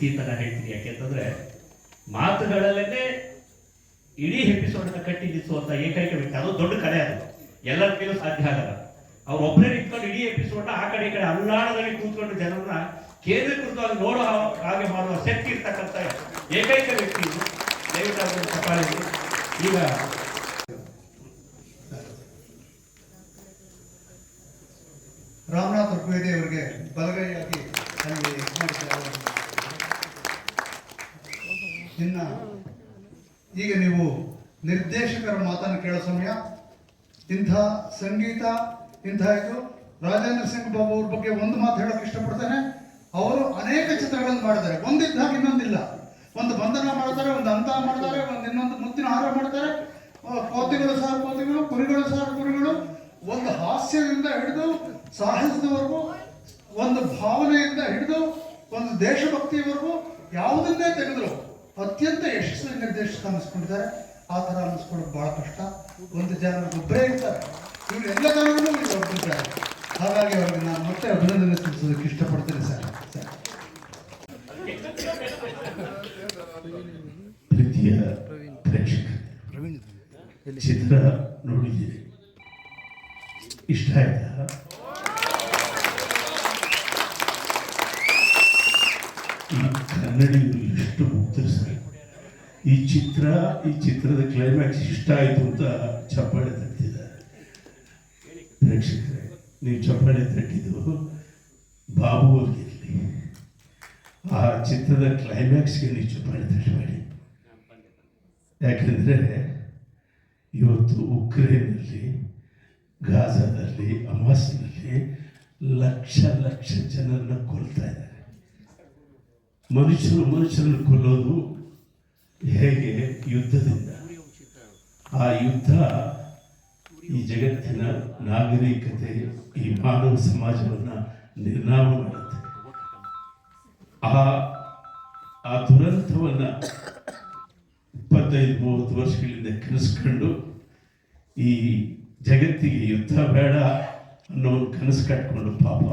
ವ್ಯಕ್ತಿ ಅಂತ ನಾನು ಹೇಳ್ತೀನಿ. ಯಾಕೆಂತಂದ್ರೆ ಮಾತುಗಳಲ್ಲೇ ಇಡೀ ಎಪಿಸೋಡನ್ನ ಕಟ್ಟಿ ನಿಲ್ಲಿಸುವಂತ ಏಕೈಕ ವ್ಯಕ್ತಿ. ಅದು ದೊಡ್ಡ ಕಲೆ, ಅದು ಎಲ್ಲರ ಕೈಲೂ ಸಾಧ್ಯ ಆಗಲ್ಲ. ಅವ್ರು ಒಬ್ಬರೇ ನಿಂತ್ಕೊಂಡು ಇಡೀ ಎಪಿಸೋಡ್ನ ಆ ಕಡೆ ಈ ಕಡೆ ಅಲ್ಲಾಡದಲ್ಲಿ ಕೂತ್ಕೊಂಡು ಜನರನ್ನ ಕೇಂದ್ರೀಕೃತವಾಗಿ ನೋಡೋ ಹಾಗೆ ಮಾಡುವ ಶಕ್ತಿ ಇರ್ತಕ್ಕಂಥ ಏಕೈಕ ವ್ಯಕ್ತಿ ಇದು. ದಯವಿಟ್ಟು ಸಫಾರಿ. ಈಗ ರಾಮನಾಥ್ ಋಗ್ವೇದಿ ಅವರಿಗೆ ಬಲಗೈಯಾಗಿ ಅಲ್ಲಿ ಇನ್ನು ಈಗ ನೀವು ನಿರ್ದೇಶಕರ ಮಾತನ್ನು ಕೇಳೋ ಸಮಯ. ಇಂಥ ಸಂಗೀತ, ಇಂಥ ಇದು ರಾಜೇಂದ್ರ ಸಿಂಗ್ ಬಾಬು ಅವ್ರ ಬಗ್ಗೆ ಒಂದು ಮಾತು ಹೇಳೋಕೆ ಇಷ್ಟಪಡ್ತೇನೆ. ಅವರು ಅನೇಕ ಚಿತ್ರಗಳನ್ನು ಮಾಡಿದ್ದಾರೆ. ಒಂದಿದ್ದಾಗ ಇನ್ನೊಂದಿಲ್ಲ. ಒಂದು ಬಂಧನ ಮಾಡ್ತಾರೆ, ಒಂದು ಅಂತ ಮಾಡ್ತಾರೆ, ಒಂದು ಇನ್ನೊಂದು ಮುತ್ತಿನ ಹಾರ ಮಾಡ್ತಾರೆ. ಕೋತಿಗಳು ಸಾರು ಕೋತಿಗಳು, ಕುರಿಗಳು ಸಾರು ಕುರಿಗಳು. ಒಂದು ಹಾಸ್ಯದಿಂದ ಹಿಡಿದು ಸಾಹಸದವರೆಗೂ, ಒಂದು ಭಾವನೆಯಿಂದ ಹಿಡಿದು ಒಂದು ದೇಶಭಕ್ತಿಯವರೆಗೂ ಯಾವುದನ್ನೇ ತೆಗೆದ್ರು ಅತ್ಯಂತ ಯಶಸ್ವಿ ನಿರ್ದೇಶಕ ಅನ್ನಿಸ್ಕೊಂಡಿದ್ದಾರೆ. ಆ ಥರ ಅನ್ನಿಸ್ಕೊಳ್ಳೋದು ಭಾಳ ಕಷ್ಟ. ಒಂದು ಜನ ಒಬ್ಬರೇ ಇರ್ತಾರೆ, ಇವರು ಎಲ್ಲ ಜನರಲ್ಲೂ ಇವರು ಒಬ್ಬರಿದ್ದಾರೆ. ಹಾಗಾಗಿ ಅವ್ರಿಗೆ ನಾನು ಮತ್ತೆ ಅಭಿನಂದನೆ ಸಲ್ಲಿಸೋದಕ್ಕೆ ಇಷ್ಟಪಡ್ತೇನೆ ಸರ್. ಪ್ರೀತಿಯ ಪ್ರೇಕ್ಷಕರು, ಚಿತ್ರ ನೋಡಿದ್ದೀರಿ, ಇಷ್ಟ ಆಯ್ತಾ? ಈ ಕನ್ನಡಿಗರು ಎಷ್ಟು ಮುಗ್ಧರು ಸರ್. ಈ ಚಿತ್ರದ ಕ್ಲೈಮ್ಯಾಕ್ಸ್ ಇಷ್ಟ ಆಯಿತು ಅಂತ ಚಪ್ಪಾಳೆ ತಟ್ಟಿದ್ದಾರೆ ಪ್ರೇಕ್ಷಕರೇ. ನೀವು ಚಪ್ಪಾಳೆ ತಟ್ಟಿದ್ದು ಬಾಬು ಅವ್ರಿಗಿರಲಿ, ಆ ಚಿತ್ರದ ಕ್ಲೈಮ್ಯಾಕ್ಸ್ಗೆ ನೀವು ಚಪ್ಪಾಳೆ ತಟ್ಟಬೇಡಿ. ಯಾಕೆಂದರೆ ಇವತ್ತು ಉಕ್ರೇನಲ್ಲಿ, ಗಾಜಾದಲ್ಲಿ, ಹಮಾಸ್ನಲ್ಲಿ ಲಕ್ಷ ಲಕ್ಷ ಜನರನ್ನ ಕೊಲ್ತಾ ಇದ್ದಾರೆ. ಮನುಷ್ಯರನ್ನು ಕೊಲ್ಲೋದು ಹೇಗೆ? ಯುದ್ಧದಿಂದ. ಆ ಯುದ್ಧ ಈ ಜಗತ್ತಿನ ನಾಗರಿಕತೆ, ಈ ಮಾನವ ಸಮಾಜವನ್ನು ನಿರ್ನಾಮ ಮಾಡುತ್ತೆ. ಆ ದುರಂತವನ್ನು 25-30 ವರ್ಷಗಳಿಂದ ಕನಸ್ಕೊಂಡು ಈ ಜಗತ್ತಿಗೆ ಯುದ್ಧ ಬೇಡ ಅನ್ನೋ ಒಂದು ಕನಸು ಕಟ್ಕೊಂಡು ಪಾಪ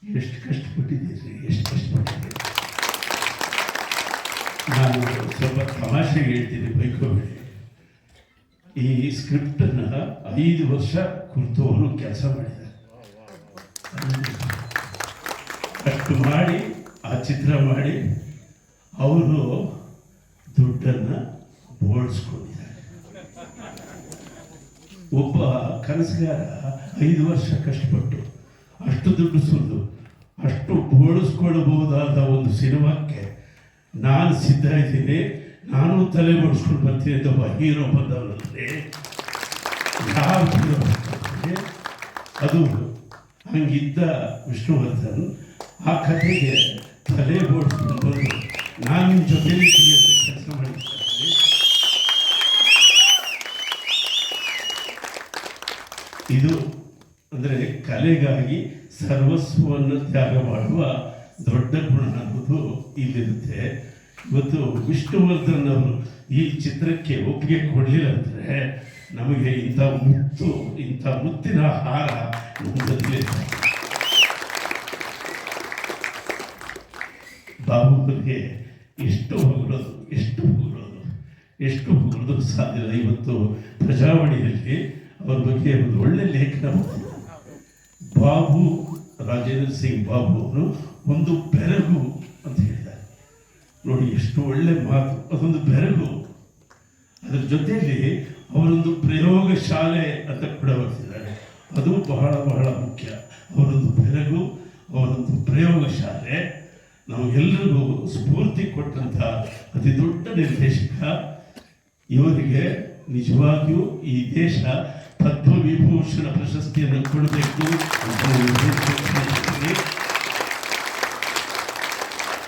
ಎಷ್ಟು ಕಷ್ಟಪಟ್ಟಿದ್ದೀರಿ, ಎಷ್ಟು ಕಷ್ಟಪಟ್ಟಿದ್ದೀರಿ. ನಾನು ಸ್ವಲ್ಪ ತಮಾಷೆಗೆ ಹೇಳ್ತೀನಿ, ಬೈಕೋಬೇಡಿ. ಈ ಸ್ಕ್ರಿಪ್ಟನ್ನು 5 ವರ್ಷ ಕುರಿತು ಅವರು ಕೆಲಸ ಮಾಡಿದ್ದಾರೆ. ಅಷ್ಟು ಮಾಡಿ ಆ ಚಿತ್ರ ಮಾಡಿ ಅವರು ದುಡ್ಡನ್ನು ಬೋಳಿಸ್ಕೊಂಡಿದ್ದಾರೆ. ಒಬ್ಬ ಕನಸುಗಾರ 5 ವರ್ಷ ಕಷ್ಟಪಟ್ಟು ಅಷ್ಟು ದುಡ್ಡು ಸುರಿದು ಅಷ್ಟು ಬೋಳಿಸ್ಕೊಳ್ಬಹುದಾದ ಒಂದು ಸಿನಿಮಾಕ್ಕೆ ನಾನು ಸಿದ್ಧ ಇದ್ದೀನಿ, ನಾನು ತಲೆ ಬೋಡಿಸ್ಕೊಂಡು ಬರ್ತೀನಿ ಅಂತ ಒಬ್ಬ ಹೀರೋ ಬಂದವನಂದರೆ ಯಾವ ಹೀರೋ ಬಂದರೆ ಅದು ಹಂಗಿದ್ದ ವಿಷ್ಣುವರ್ಧನ್ ಆ ಕಥೆಗೆ ತಲೆ ಬೋಡಿಸ್ಕೊಂಡು ಬಂದು ನಾನು ನಿಮ್ಮ ಜೊತೆಲಿ ಅಂತ ಕೆಲಸ ಮಾಡಿದ್ದಾರೆ. ಇದು ಅಂದರೆ ಕಲೆಗಾಗಿ ಸರ್ವಸ್ವವನ್ನು ತ್ಯಾಗ ಮಾಡುವ ದೊಡ್ಡ ಗುಣ ಅನ್ನೋದು ಇಲ್ಲಿರುತ್ತೆ. ಇವತ್ತು ವಿಷ್ಣುವರ್ಧನ್ ಅವರು ಈ ಚಿತ್ರಕ್ಕೆ ಒಪ್ಪಿಗೆ ಕೊಡಲಿಲ್ಲ ಅಂದರೆ ನಮಗೆ ಇಂಥ ಮುತ್ತಿನ ಹಾರ ನಮ್ಮಲ್ಲಿ ಬಾಬುಗೆ ಎಷ್ಟು ಹೊಗಳೋದು ಸಾಧ್ಯ. ಇವತ್ತು ಪ್ರಜಾವಾಣಿಯಲ್ಲಿ ಅವ್ರ ಬಗ್ಗೆ ಒಂದು ಒಳ್ಳೆ ಲೇಖನ ಬಂದಿದೆ. ಬಾಬು, ರಾಜೇಂದ್ರ ಸಿಂಗ್ ಬಾಬು ಅವರು ಒಂದು ಬೆರಗು ಅಂತ ಹೇಳಿದ್ದಾರೆ. ನೋಡಿ ಎಷ್ಟು ಒಳ್ಳೆ ಮಾತು. ಅದೊಂದು ಬೆರಗು, ಅದರ ಜೊತೆಯಲ್ಲಿ ಅವರೊಂದು ಪ್ರಯೋಗ ಶಾಲೆ ಅಂತ ಕೂಡ ಬರ್ತಿದ್ದಾರೆ. ಅದು ಬಹಳ ಬಹಳ ಮುಖ್ಯ. ಅವರೊಂದು ಬೆರಗು, ಅವರೊಂದು ಪ್ರಯೋಗ ಶಾಲೆ ನಮಗೆಲ್ಲರಿಗೂ ಸ್ಫೂರ್ತಿ ಕೊಟ್ಟಂಥ ಅತಿ ದೊಡ್ಡ ನಿರ್ದೇಶಕ. ಇವರಿಗೆ ನಿಜವಾಗಿಯೂ ಈ ದೇಶ ಪದ್ಮವಿಭೂಷಣ ಪ್ರಶಸ್ತಿಯನ್ನು ಕೊಡಬೇಕು.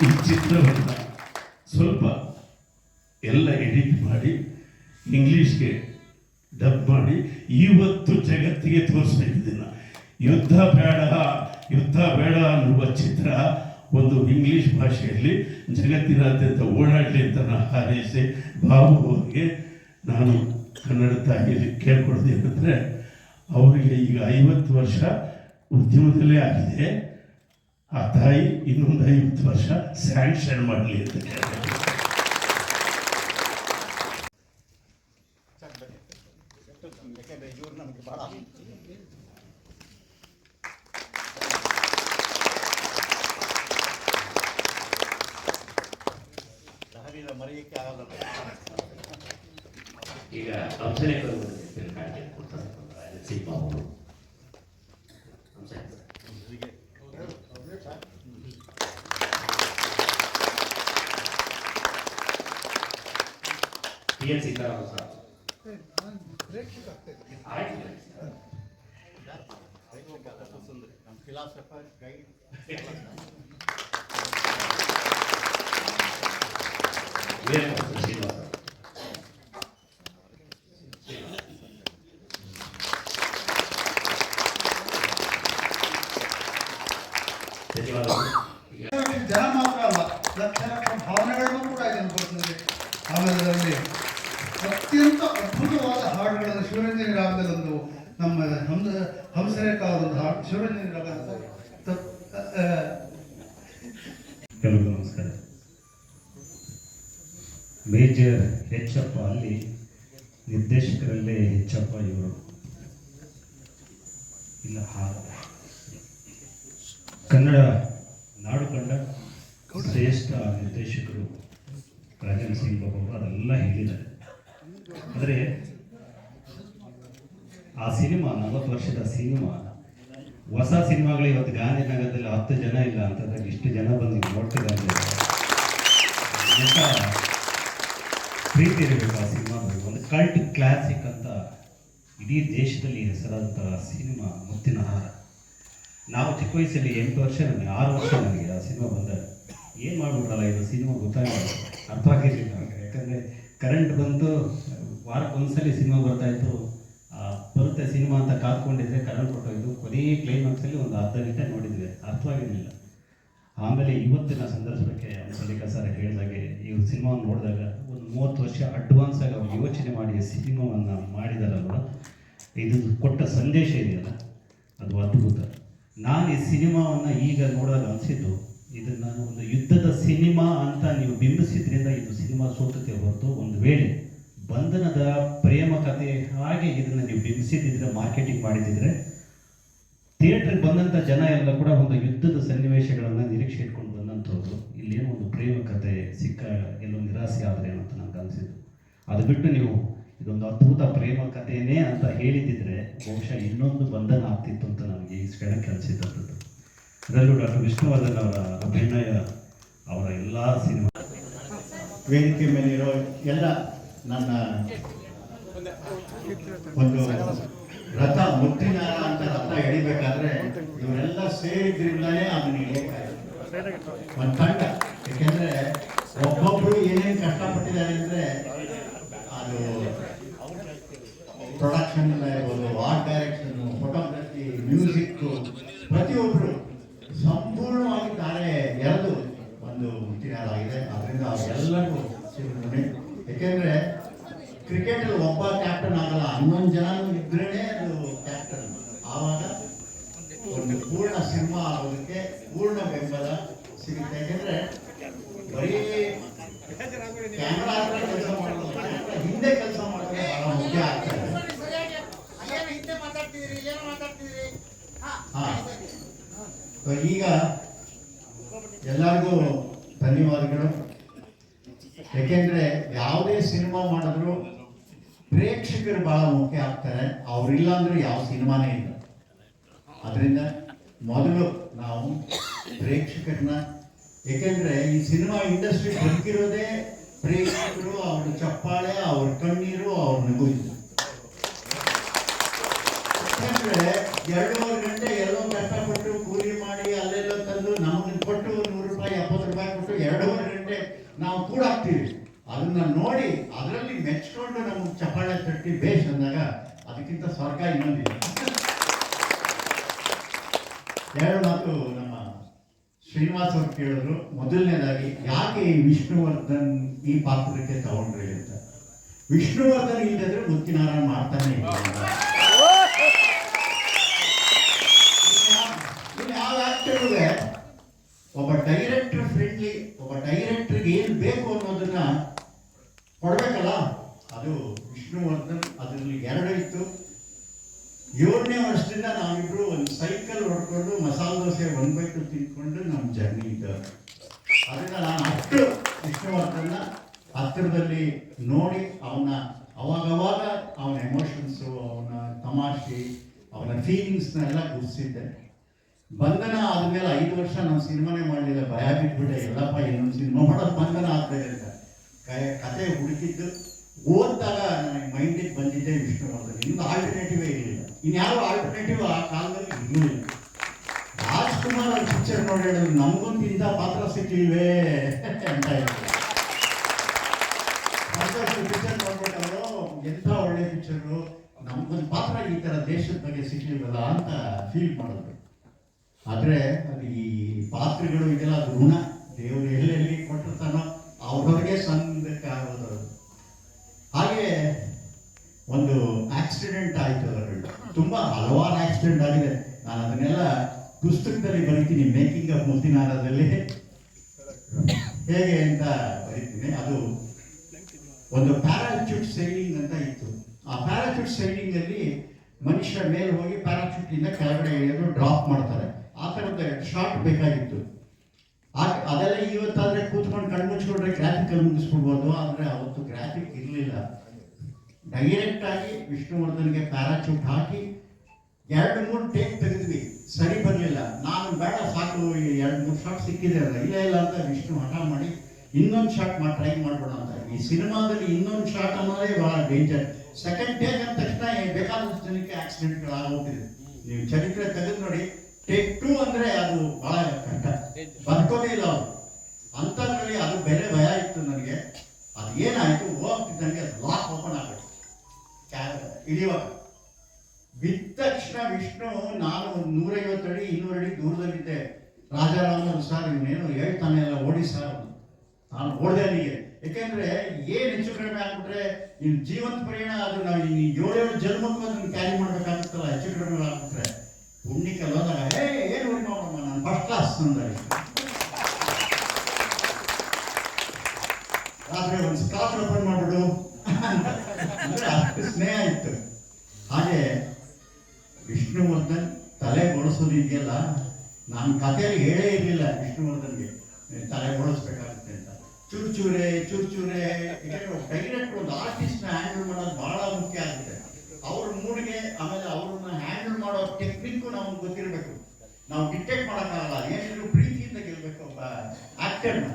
ಈ ಚಿತ್ರವನ್ನು ಸ್ವಲ್ಪ ಎಲ್ಲ ಎಡಿಟ್ ಮಾಡಿ ಇಂಗ್ಲೀಷ್ಗೆ ಡಬ್ ಮಾಡಿ ಇವತ್ತು ಜಗತ್ತಿಗೆ ತೋರಿಸ್ಬೇಕು. ಇದನ್ನು ಯುದ್ಧ ಬೇಡ ಅನ್ನುವ ಚಿತ್ರ ಒಂದು ಇಂಗ್ಲೀಷ್ ಭಾಷೆಯಲ್ಲಿ ಜಗತ್ತಿನಾದ್ಯಂತ ಓಡಾಡಲಿ ಅಂತ ನಾನು ಹಾರೈಸಿ ಬಾಬು ಅವರಿಗೆ ನಾನು ಕನ್ನಡ ತಾಯಿಯಲ್ಲಿ ಕೇಳ್ಕೊಡೋದು ಏನಂದರೆ, ಅವರಿಗೆ ಈಗ 50 ವರ್ಷ ಉದ್ಯಮದಲ್ಲೇ ಆಗಿದೆ. ಆ ತಾಯಿ ಇನ್ನೊಂದು 50 ವರ್ಷ ಸ್ಯಾಂಕ್ಷನ್ ಮಾಡಲಿ ಅಂತ ಕೇಳ್ತಾರೆ. ಈಗ ಅಂಶನೇ ಕೊಡ್ತಾರೆ ಸಿನಿಮಾ ಅವರು PN ಸೀತಾರಾಮ ಸರ್ ಶ್ರೀನಿವಾಸ ಜನ ಮಾತ್ರ ಅಲ್ಲ, ಲಕ್ಷ ಲಕ್ಷ ಭಾವನೆಗಳನ್ನು ಕೂಡ ಇದನ್ನು ಕೊಡ್ತದೆ. ಆಮೇಲೆ ಅದರಲ್ಲಿ ಅತ್ಯಂತ ಅದ್ಭುತವಾದ ಹಾಡುಗಳನ್ನು ಶಿವರಂಜನಿ ರಾಗದಲ್ಲೊಂದು ನಮ್ಮ ಹಂಸರೇಖ ಅವರೊಂದು ಹಾಡು ಶಿವರಂಜನಿ ರಾಗ ಕೆಲವು ನಮಸ್ಕಾರ. ಮೇಜರ್ ಹೆಚ್ಚಪ್ಪ ಅಲ್ಲಿ, ನಿರ್ದೇಶಕರಲ್ಲೇ ಹೆಚ್ಚಪ್ಪ ಇವರು ಇಲ್ಲ ಕನ್ನಡ ನಾಡು ಕಂಡ ಶ್ರೇಷ್ಠ ನಿರ್ದೇಶಕರು ರಾಜೇಂದ್ರ ಸಿಂಗ್ ಬಾಬು ಅವರು ಅದೆಲ್ಲ ಹೇಳಿದ್ದಾರೆ. ಆದರೆ ಆ ಸಿನಿಮಾ 40 ವರ್ಷದ ಸಿನಿಮಾ, ಹೊಸ ಸಿನಿಮಾಗಳು ಇವತ್ತು ಗಾಂಧಿನಗರದಲ್ಲಿ 10 ಜನ ಇಲ್ಲ ಅಂತಂದಾಗ ಇಷ್ಟು ಜನ ಬಂದು ನೋಡ್ತಿದ್ದಾರೆ. ಎಂಥ ಪ್ರೀತಿ ಇರಬೇಕು ಆ ಸಿನಿಮಾ. ಒಂದು ಕಲ್ಟ್ ಕ್ಲಾಸಿಕ್ ಅಂತ ಇಡೀ ದೇಶದಲ್ಲಿ ಹೆಸರಾದಂಥ ಸಿನಿಮಾ ಮುತ್ತಿನ ಹಾರ. ನಾವು ಚಿಕ್ಕ ವಯಸ್ಸಲ್ಲಿ 8 ವರ್ಷ, ನನಗೆ 6 ವರ್ಷ ನನಗೆ ಆ ಸಿನಿಮಾ ಬಂದಾಗ ಏನು ಮಾಡ್ಬಿಟ್ರಲ್ಲ ಇದು ಸಿನಿಮಾ ಗೊತ್ತಾಗಿಲ್ಲ, ಅರ್ಥವಾಗಿರಲಿಲ್ಲ. ಯಾಕಂದರೆ ಕರೆಂಟ್ ಬಂತು, ವಾರಕ್ಕೊಂದ್ಸಲಿ ಸಿನಿಮಾ ಬರ್ತಾಯಿತ್ತು, ಬರುತ್ತೆ ಸಿನಿಮಾ ಅಂತ ಕಾದ್ಕೊಂಡಿದ್ರೆ ಕರೆಂಟ್ ಕೊಟ್ಟೋಯ್ತು. ಕೊನೆ ಕ್ಲೈಮ್ಯಾಕ್ಸಲ್ಲಿ ಒಂದು ಅರ್ಧ ಗಂಟೆ ನೋಡಿದ್ವಿ, ಅರ್ಥವಾಗಿರಲಿಲ್ಲ. ಆಮೇಲೆ ಇವತ್ತಿನ ಸಂದರ್ಭಕ್ಕೆ ಮಲ್ಲಿಕಾ ಸರ್ ಹೇಳಿದಾಗೆ ಈ ಸಿನಿಮಾ ನೋಡಿದಾಗ ಒಂದು 30 ವರ್ಷ ಅಡ್ವಾನ್ಸ್ ಆಗಿ ಅವ್ರು ಯೋಚನೆ ಮಾಡಿ ಸಿನಿಮಾವನ್ನು ಮಾಡಿದಾರಲ್ವ, ಇದು ಕೊಟ್ಟ ಸಂದೇಶ ಇದೆಯಲ್ಲ ಅದು ಅದ್ಭುತ. ನಾನು ಈ ಸಿನಿಮಾವನ್ನು ಈಗ ನೋಡೋದಾಗ ಅನಿಸಿದ್ದು, ಇದನ್ನು ಒಂದು ಯುದ್ಧದ ಸಿನಿಮಾ ಅಂತ ನೀವು ಬಿಂಬಿಸಿದ್ರಿಂದ ಇದು ಸಿನಿಮಾ ಸೋತತೆ ಹೊರತು, ಒಂದು ವೇಳೆ ಬಂಧನದ ಪ್ರೇಮ ಕಥೆ ಹಾಗೆ ಇದನ್ನು ನೀವು ಬಿಂಬಿಸಿದ್ದಿದ್ರೆ, ಮಾರ್ಕೆಟಿಂಗ್ ಮಾಡಿದ್ದಿದ್ರೆ, ಥಿಯೇಟ್ರಿಗೆ ಬಂದಂಥ ಜನ ಎಲ್ಲ ಕೂಡ ಒಂದು ಯುದ್ಧದ ಸನ್ನಿವೇಶಗಳನ್ನು ನಿರೀಕ್ಷೆ ಇಟ್ಕೊಂಡು ಬಂದಂಥವ್ರು. ಇಲ್ಲೇನೋ ಒಂದು ಪ್ರೇಮ ಕಥೆ ಸಿಕ್ಕ ಎಲ್ಲೋ ನಿರಾಸೆ ಆದರೆ ಅಂತ ನನಗೆ ಅನಿಸಿದ್ದು. ಅದು ಬಿಟ್ಟು ನೀವು ಇದೊಂದು ಅದ್ಭುತ ಪ್ರೇಮ ಕಥೆಯೇ ಅಂತ ಹೇಳಿದ್ದಿದ್ರೆ ಬಹುಶಃ ಇನ್ನೊಂದು ಬಂಧನ ಆಗ್ತಿತ್ತು ಅಂತ ನನಗೆ ಈ ಕ್ಷಣಕ್ಕೆ ಅನಿಸಿದಂಥದ್ದು. ಅದರಲ್ಲೂ ಡಾಕ್ಟರ್ ವಿಷ್ಣುವರ್ಧನ್ ಅವರ ಅಭಿನಯ, ಅವರ ಎಲ್ಲ ಸಿನಿಮಾ, ವೇದಿಕೆ ಮೇಲಿರೋ ಎಲ್ಲ ನನ್ನ ಒಂದು ರಥ, ಮುತ್ತಿನ ಅಂತ ರಥ ಎಳಿಬೇಕಾದ್ರೆ ಇವರೆಲ್ಲ ಸೇರಿದ್ರಿಂದಲೇ ಅದನ್ನ ಎಳಿಬೇಕಾಗಿತ್ತು ಒಂದು ತಂಡ. ಯಾಕೆಂದ್ರೆ ಒಬ್ಬೊಬ್ರು ಏನೇನು ಕಷ್ಟಪಟ್ಟಿದ್ದಾರೆ ಅಂದ್ರೆ, ಅದು ಪ್ರೊಡಕ್ಷನ್ ಇರ್ಬೋದು, ಆರ್ಟ್ ಡೈರೆಕ್ಷನ್, ಫೋಟೋಗ್ರಫಿ, ಮ್ಯೂಸಿಕ್, ಪ್ರತಿಯೊಬ್ಬರು ಸಂಪೂರ್ಣವಾಗಿ ತಾರೆ ಎರೆದು ಒಂದು ಮುತ್ತಿನಾರಾಗಿದೆ. ಅದರಿಂದ ಅವರೆಲ್ಲರಿಗೂ ಯಾಕೆಂದ್ರೆ ಕ್ರಿಕೆಟಲ್ಲಿ ಒಬ್ಬ ಕ್ಯಾಪ್ಟನ್ ಆಗಲ್ಲ, 11 ಜನ ಇದ್ರೇ ಅದು ಕ್ಯಾಪ್ಟನ್. ಆವಾಗ ಒಂದು ಪೂರ್ಣ ಸಿನಿಮಾ ಆಗೋದಕ್ಕೆ ಪೂರ್ಣ ಬೆಂಬಲ ಸಿಗುತ್ತೆ. ಯಾಕೆಂದ್ರೆ ಬರೀ ಕ್ಯಾಮ್ರಾ ಕೆಲಸ ಮಾಡೋದು, ಹಿಂದೆ ಕೆಲಸ ಮಾಡೋದು ಬಹಳ ಮುಖ್ಯ ಆಗ್ತದೆ. ಈಗ ಎಲ್ಲರಿಗೂ ಧನ್ಯವಾದಗಳು. ಯಾಕೆಂದ್ರೆ ಯಾವುದೇ ಸಿನಿಮಾ ಮಾಡಿದ್ರು ಪ್ರೇಕ್ಷಕರು ಬಹಳ ಮುಖ್ಯ ಆಗ್ತಾರೆ. ಅವರಿಲ್ಲ ಅಂದ್ರೆ ಯಾವ ಸಿನಿಮಾನೇ ಇಲ್ಲ. ಅದರಿಂದ ಮೊದಲು ನಾವು ಪ್ರೇಕ್ಷಕರನ್ನ, ಯಾಕೆಂದ್ರೆ ಈ ಸಿನಿಮಾ ಇಂಡಸ್ಟ್ರಿ ಬದುಕಿರೋದೇ ಪ್ರೇಕ್ಷಕರು, ಅವ್ರ ಚಪ್ಪಾಳೆ, ಅವ್ರ ಕಣ್ಣೀರು, ಅವ್ರ ನಗು. ಯಾಕಂದ್ರೆ 2.5 ಗಂಟೆ ಎಲ್ಲೋ ಕಷ್ಟಪಟ್ಟು ಕೂಲಿ ಮಾಡಿ ಅಲ್ಲೆಲ್ಲೋ ತಂದು ನಮಗೆ ಕೊಟ್ಟು 100 ರೂಪಾಯಿ 70 ರೂಪಾಯಿ ಕೊಟ್ಟು 2.5 ಗಂಟೆ ನಾವು ಕೂಡಾಕ್ತೀವಿ. ಅದನ್ನ ನೋಡಿ ಅದರಲ್ಲಿ ಮೆಚ್ಕೊಂಡು ನಮ್ಗೆ ಚಪ್ಪಾಳೆ ತಟ್ಟಿ ಬೇಷ್ ಅಂದಾಗ ಅದಕ್ಕಿಂತ ಸ್ವರ್ಗ ಇನ್ನೊಂದಿಲ್ಲ. 2 ಮಾತು ನಮ್ಮ ಶ್ರೀನಿವಾಸ್ ಅವ್ರು ಕೇಳಿದ್ರು. ಮೊದಲನೇದಾಗಿ ಯಾಕೆ ಈ ವಿಷ್ಣುವರ್ಧನ್ ಈ ಪಾತ್ರಕ್ಕೆ ತಗೊಂಡ್ರಿ ಅಂತ. ವಿಷ್ಣುವರ್ಧನ್ ಇಲ್ಲದಿದ್ರೆ ಮುತ್ತಿನಾರಾಯಣ ಮಾಡ್ತಾನೆ ಇಲ್ಲ. ಯಾವ ಆಕ್ಟರ್ಗೆ ಒಬ್ಬ ಡೈರೆಕ್ಟರ್ ಫ್ರೆಂಡ್ಲಿ, ಒಬ್ಬ ಡೈರೆಕ್ಟರ್ಗೆ ಏನು ಬೇಕು ಅನ್ನೋದನ್ನ ಕೊಡ್ಬೇಕಲ್ಲ, ಅದು ವಿಷ್ಣುವರ್ಧನ್ ಅದರಲ್ಲಿ 2 ಇತ್ತು. 7ನೇ ವರ್ಷದಿಂದ ನಾವಿಬ್ರು ಒಂದು ಸೈಕಲ್ ಹೊಡ್ಕೊಂಡು ಮಸಾಲೆ ದೋಸೆ 1/2 ತಿನ್ಕೊಂಡು ನಮ್ಮ ಜರ್ನಿ ಇದ್ದ. ಅದನ್ನ ನಾನು ಅಷ್ಟು ವಿಷ್ಣುವರ್ಧನ್ನ ಹತ್ತಿರದಲ್ಲಿ ನೋಡಿ ಅವಾಗವಾಗ ಅವನ ಎಮೋಷನ್ಸು, ಅವನ ತಮಾಷೆ, ಅವನ ಫೀಲಿಂಗ್ಸ್ನೆಲ್ಲ ಗುರ್ಸಿದ್ದೆ. ಬಂಧನ ಆದಮೇಲೆ 5 ವರ್ಷ ನಾನು ಸಿನಿಮಾನೇ ಮಾಡಲಿಲ್ಲ, ಭಯ ಬಿಟ್ಬಿಟ್ಟೆ. ಎಲ್ಲಪ್ಪ ಇನ್ನೊಂದು ಸಿನಿಮಾ ಮಾಡೋದು ಬಂಧನ ಆಗ್ತದೆ ಅಂತ ಕತೆ ಹುಡುಕಿದ್ದು. ಓದಿದಾಗ ನನಗೆ ಮೈಂಡಿಗೆ ಬಂದಿದ್ದೆ ವಿಷ್ಣುವರ್ಧನ್. ಇನ್ನೊಂದು ಆಲ್ಟರ್ನೇಟಿವೇ ಇರಲಿಲ್ಲ, ಇನ್ಯಾವ ಆಲ್ಟರ್ನೇಟಿವ್ ಆ ಕಾಲದಲ್ಲಿ ಇರಲಿಲ್ಲ. ರಾಜ್ಕುಮಾರ್ ಅವ್ರ ಪಿಕ್ಚರ್ ನೋಡಿ ಹೇಳಿದ್ರು, ನಮಗೊಂದು ಇಂಥ ಪಾತ್ರ ಸಿಕ್ಕಿಲ್ವೇ ಅಂತ ಹೇಳ್ತಾರೆ. ಪಿಕ್ಚರ್ ನೋಡ್ಬಿಟ್ಟವರು ಎಂಥ ಒಳ್ಳೆ ಪಿಕ್ಚರು, ನಮಗೊಂದು ಪಾತ್ರ ಈ ಥರ ದೇಶದ ಬಗ್ಗೆ ಸಿಕ್ಲಿಲ್ವಲ್ಲ ಅಂತ ಫೀಲ್ ಮಾಡಿದ್ರು. ಆದರೆ ಅದು ಈ ಪಾತ್ರಗಳು ಇದೆಲ್ಲ ಅದು ಋಣ, ದೇವರು ಎಲ್ಲೆಲ್ಲಿ ಕೊಟ್ಟಿರ್ತಾನೋ ಅವ್ರವ್ರಿಗೆ ಸಂದಕ್ಕೆ ಆಗೋದು. ಹಾಗೆ ಒಂದು ಆಕ್ಸಿಡೆಂಟ್ ಆಯಿತು ಅದರಲ್ಲಿ, ತುಂಬ ಹಲವಾರು ಆಕ್ಸಿಡೆಂಟ್ ಆಗಿದೆ. ನಾನು ಅದನ್ನೆಲ್ಲ ಪುಸ್ತಕದಲ್ಲಿ ಬರೀತೀನಿ, ಮೇಕಿಂಗ್ ಆಫ್ ಮುತ್ತಿನಾರದಲ್ಲಿ ಹೇಗೆ ಅಂತ ಬರೀತೀನಿ. ಅದು ಒಂದು ಪ್ಯಾರಾಚೂಟ್ ಸೈಲಿಂಗ್ ಅಂತ ಇತ್ತು. ಆ ಪ್ಯಾರಾಚೂಟ್ ಸೈಲಿಂಗ್ ಅಲ್ಲಿ ಮನುಷ್ಯ ಮೇಲೆ ಹೋಗಿ ಪ್ಯಾರಾಚೂಟ್ ಇಂದ ಕೆಳಗಡೆ ಇಳಿಯೋದು, ಡ್ರಾಪ್ ಮಾಡ್ತಾರೆ. ಆ ಥರದ ಶಾರ್ಟ್ ಬೇಕಾಗಿತ್ತು. ಅದೆಲ್ಲ ಇವತ್ತಾದ್ರೆ ಕೂತ್ಕೊಂಡು ಕಣ್ಮುಚ್ಕೊಂಡ್ರೆ ಗ್ರಾಫಿಕ್ ಅಲ್ಲಿ ಮುಗಿಸ್ಬಿಡ್ಬೋದು. ಆದರೆ ಅವತ್ತು ಗ್ರಾಫಿಕ್ ಇರಲಿಲ್ಲ. ಡೈರೆಕ್ಟ್ ಆಗಿ ವಿಷ್ಣುವರ್ಧನ್ಗೆ ಪ್ಯಾರಾಚೂಟ್ ಹಾಕಿ 2-3 ಟೇಕ್ ತೆಗೆದ್ವಿ, ಸರಿ ಬರಲಿಲ್ಲ. ನಾನು ಬೇಡ ಸಾಕು, 2-3 ಶಾಟ್ ಸಿಕ್ಕಿದೆ ಅಲ್ಲ, ಇಲ್ಲ ಅಂತ ವಿಷ್ಣು ಹಠ ಮಾಡಿ ಇನ್ನೊಂದು ಶಾಟ್ ಟ್ರೈ ಮಾಡ್ಬೋಣ ಅಂತ. ಈ ಸಿನಿಮಾದಲ್ಲಿ ಇನ್ನೊಂದು ಶಾಟ್ ಅನ್ನೋದೇ ಬಹಳ ಡೇಂಜರ್. ಸೆಕೆಂಡ್ ಟೇಕ್ ಅಂದ ತಕ್ಷಣ ಬೇಕಾದಷ್ಟು ಜನಕ್ಕೆ ಆಕ್ಸಿಡೆಂಟ್ಗಳಾಗೋಗ್ತಿದೆ. ನೀವು ಚರಿತ್ರೆ ತೆಗೆದು ನೋಡಿ, ಟೇಕ್ 2 ಅಂದ್ರೆ ಅದು ಬಹಳ ಕಷ್ಟ, ಬದುಕೋದೇ ಇಲ್ಲ ಅವರು. ಅಂಥದ್ರಲ್ಲಿ ಅದು ಬೆಲೆ ಭಯ ಇತ್ತು ನನಗೆ. ಅದು ಏನಾಯಿತು, ಹೋಗ್ತಿದ್ದಂಗೆ ಲಾಕ್ ಓಪನ್ ಆಗಬೇಕು ಇಳಿಯುವಾಗ. ಬಿದ್ದ ತಕ್ಷಣ ವಿಷ್ಣು, ನಾನು 150 ಅಡಿ 200 ಅಡಿ ದೂರದಲ್ಲಿದ್ದೆ. ರಾಜಾರಾಮ್ ಸರ್ ಇವನೇನು ಹೇಳ್ತಾನೆ ಎಲ್ಲ ಓಡಿ ಸರ್. ನಾನು ಓಡಿದೆ ಅಲ್ಲಿಗೆ. ಯಾಕೆಂದ್ರೆ ಏನು ಹೆಚ್ಚು ಕಡಿಮೆ ಆಗ್ಬಿಟ್ರೆ ಇನ್ನು ಜೀವಂತ ಪರಿಣಾಮ ಅದು ನಾವು 7 ಜನ್ಮಕ್ಕೂ ಅದನ್ನು ಕ್ಯಾರಿ ಮಾಡ್ಬೇಕಾಗುತ್ತಲ್ಲ. ಹೆಚ್ಚು ಕಡಿಮೆ ಆಗ್ಬಿಟ್ರೆ ಪುಣ್ಯಕ್ಕೆ ಹೋದಾಗ ಏನು ಓಡಿ ಮಾಡಮ್ಮ, ನಾನು ಫಸ್ಟ್ ಕ್ಲಾಸ್ ಅಂದಾಗ ರಾತ್ರಿ ಒಂದು ಸ್ಕಾಚ್ ಓಪನ್ ಮಾಡ್ಬಿಡು ಅಂದ್ರೆ ಅಷ್ಟು ಸ್ನೇಹ ಇತ್ತು. ಹಾಗೆ ವಿಷ್ಣುವರ್ಧನ್ ತಲೆ ಬೋಳಿಸೋದಿದೆಯಲ್ಲ, ನಾನು ಕಥೆಯಲ್ಲಿ ಹೇಳೇ ಇರಲಿಲ್ಲ ವಿಷ್ಣುವರ್ಧನ್ಗೆ ತಲೆ ಬೋಳಿಸ್ಬೇಕಾಗುತ್ತೆ ಅಂತ. ಚೂರ್ಚೂರೆ ಡೈರೆಕ್ಟ್ ಒಂದು ಆರ್ಟಿಸ್ಟ್ನ ಹ್ಯಾಂಡಲ್ ಮಾಡೋದು ಬಹಳ ಮುಖ್ಯ ಆಗುತ್ತೆ. ಅವ್ರ ಮೂಡಿಗೆ, ಆಮೇಲೆ ಅವ್ರನ್ನ ಹ್ಯಾಂಡಲ್ ಮಾಡೋ ಟೆಕ್ನಿಕ್ಕು ನಮ್ಗೆ ಗೊತ್ತಿರಬೇಕು. ನಾವು ಡಿಕ್ಟೇಟ್ ಮಾಡೋಕ್ಕಾಗಲ್ಲ, ಏನಿದ್ರು ಪ್ರೀತಿಯಿಂದ ಗೆಲ್ಬೇಕು ಒಬ್ಬ ಆಕ್ಟರ್ನ.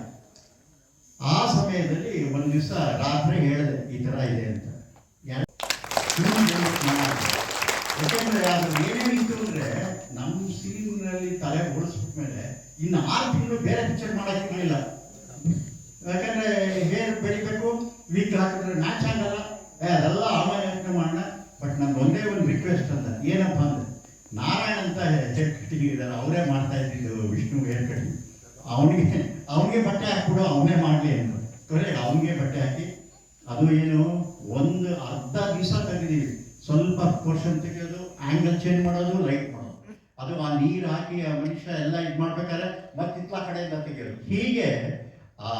ಆ ಸಮಯದಲ್ಲಿ ಒಂದು ದಿವಸ ರಾತ್ರಿ ಹೇಳಿದೆ ಈ ಥರ ಇದೆ ಅಂತ. ಯಾಕೆಂದ್ರೆ ಅದು ಏನೇನಿತ್ತು ಅಂದ್ರೆ, ನಮ್ಮ ಸೀನ್ನಲ್ಲಿ ತಲೆ ಓಡಿಸ್ಬಿಟ್ಮೇಲೆ ಇನ್ನು 6 ತಿಂಗಳು ಬೇರೆ ಪಿಕ್ಚರ್ ಮಾಡೋಕ್ಕಿರಲಿಲ್ಲ. ಯಾಕಂದ್ರೆ ಹೇರ್ ಬೆಳಿಬೇಕು, ವೀಕ್ ಹಾಕಿದ್ರೆ ಮ್ಯಾಚ್ ಆಗಲ್ಲ, ಅದೆಲ್ಲ ಆಮೇಲೆ ಯೋಚನೆ ಮಾಡೋಣ. ಬಟ್ ನಂಗೆ ಒಂದೇ ಒಂದು ರಿಕ್ವೆಸ್ಟ್ ಅಂತ, ಏನಪ್ಪ ಅಂದ್ರೆ ನಾರಾಯಣ್ ಅಂತ ಹೇರ್ ಕಟಿಂಗ್ ಇದ್ದಾರೆ, ಅವರೇ ಮಾಡ್ತಾ ಇದ್ದಿದ್ದು ವಿಷ್ಣು ಹೇರ್ ಕಟಿಂಗ್. ಅವನಿಗೆ ಬಟ್ಟೆ ಹಾಕ್ಬಿಡು, ಅವನೇ ಮಾಡಲಿ ಅಂತ ಅವನಿಗೆ ಬಟ್ಟೆ ಹಾಕಿ, ಅದು ಏನು ಒಂದು ಅರ್ಧ ದಿವಸ ತೆಗೆದೀವಿ. ಸ್ವಲ್ಪ ಪೋರ್ಷನ್ ತೆಗೆಯೋದು, ಆಂಗಲ್ ಚೇಂಜ್ ಮಾಡೋದು, ಲೈಟ್ ಮಾಡೋದು, ಅದು ಆ ನೀರು ಹಾಕಿ ಆ ಮನುಷ್ಯ ಎಲ್ಲ ಇದು ಮಾಡ್ಬೇಕಾದ್ರೆ ಮತ್ತಿತ್ಲ ಕಡೆಯಿಂದ ತೆಗೆಯೋದು. ಹೀಗೆ ಆ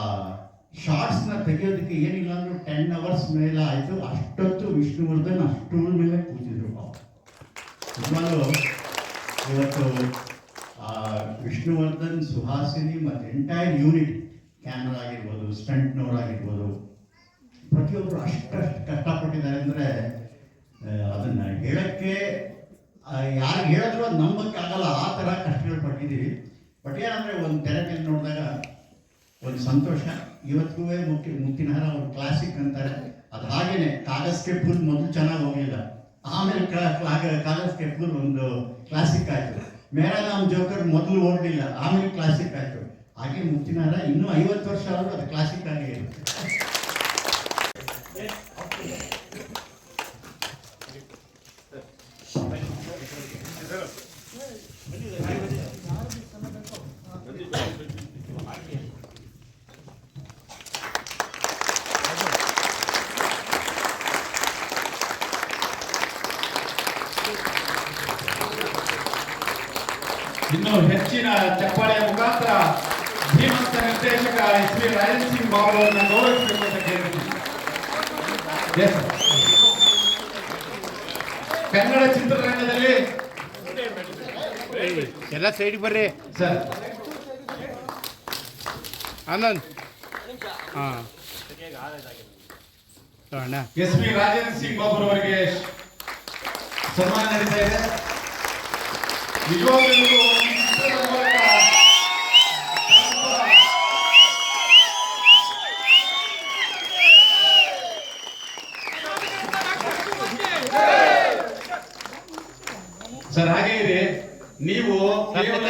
ಶಾರ್ಟ್ಸ್ನ ತೆಗೆಯೋದಕ್ಕೆ ಏನಿಲ್ಲ ಅಂದ್ರೂ 10 hours ಮೇಲೆ ಆಯಿತು. ಅಷ್ಟೊತ್ತು ವಿಷ್ಣುವರ್ಧನ್ ಅಷ್ಟೂಳ ಮೇಲೆ ಕೂತಿದ್ರು. ನಿಜವಾಗ್ಲೂ ಇವತ್ತು ವಿಷ್ಣುವರ್ಧನ್, ಸುಹಾಸಿನಿ ಮತ್ತು ಎಂಟೈರ್ ಯೂನಿಟ್, ಕ್ಯಾಮ್ರಾ ಆಗಿರ್ಬೋದು, ಸ್ಟಂಟ್ನವರಾಗಿರ್ಬೋದು, ಪ್ರತಿಯೊಬ್ಬರು ಅಷ್ಟಷ್ಟು ಕಷ್ಟಪಟ್ಟಿದ್ದಾರೆ ಅಂದರೆ ಅದನ್ನು ಹೇಳೋಕ್ಕೆ ಯಾರು ಹೇಳಿದ್ರು ಅದು ನಂಬಕ್ಕೆ ಆಗಲ್ಲ. ಆ ಥರ ಕಷ್ಟಗಳು ಪಟ್ಟಿದ್ದೀವಿ. ಬಟ್ ಏನಂದರೆ ಒಂದು ತೆರೆ ಮೇಲೆ ನೋಡಿದಾಗ ಒಂದು ಸಂತೋಷ. ಇವತ್ತಿಗೂ ಮುತ್ತಿನಹಾರ ಒಂದು ಕ್ಲಾಸಿಕ್ ಅಂತಾರೆ. ಅದು ಹಾಗೇನೆ, ಕಾಗಸ್ಗೆ ಫುಲ್ ಮೊದಲು ಚೆನ್ನಾಗಿ ಹೋಗಲಿಲ್ಲ, ಆಮೇಲೆ ಕಾಗಸ್ಗೆ ಫುಲ್ ಒಂದು ಕ್ಲಾಸಿಕ್ ಆಯಿತು. ಮೇರಾ ನಾಮ್ ಜೋಕರ್ ಮೊದಲು ಓಡಲಿಲ್ಲ, ಆಮೇಲೆ ಕ್ಲಾಸಿಕ್ ಆಯಿತು. ಹಾಗೆ ಮುತ್ತಿನಹಾರ ಇನ್ನೂ 50 ವರ್ಷ ಆದರೂ ಅದು ಕ್ಲಾಸಿಕ್ ಆಗಿ ಇರುತ್ತೆ. ಇನ್ನು ಹೆಚ್ಚಿನ ಚಪ್ಪಾಳೆಯ ಮುಖಾಂತರ ಧೀಮಂತ ನಿರ್ದೇಶಕ ಎಸ್ ವಿ ರಾಜೇಂದ್ರ ಸಿಂಗ್ ಬಾಬು ಅವರನ್ನ ಗೌರವಿಸಬೇಕು ಅಂತ ಕೇಳ್ತೀನಿ. Yes, sir. ಕನ್ನಡ ಚಿತ್ರರಂಗದಲ್ಲಿ ಎಲ್ಲ ಸೈಡ್ ಬರ್ರಿ ಸರ್ ಆನಂದ್ ಹಾಂ ಅಣ್ಣ ಎಸ್ ವಿ ರಾಜೇಂದ್ರ ಸಿಂಗ್ ಬಾಬು ಅವರಿಗೆ ಸನ್ಮಾನ ನಡೀತಾ ಇದೆ. ನಿಜವಾಗ್ಲೂ ಈ ಚಿತ್ರದ ಮೂಲಕ ಸರ್ ಹಾಗೆ ಇದೆ ನೀವು ಕೇವಲ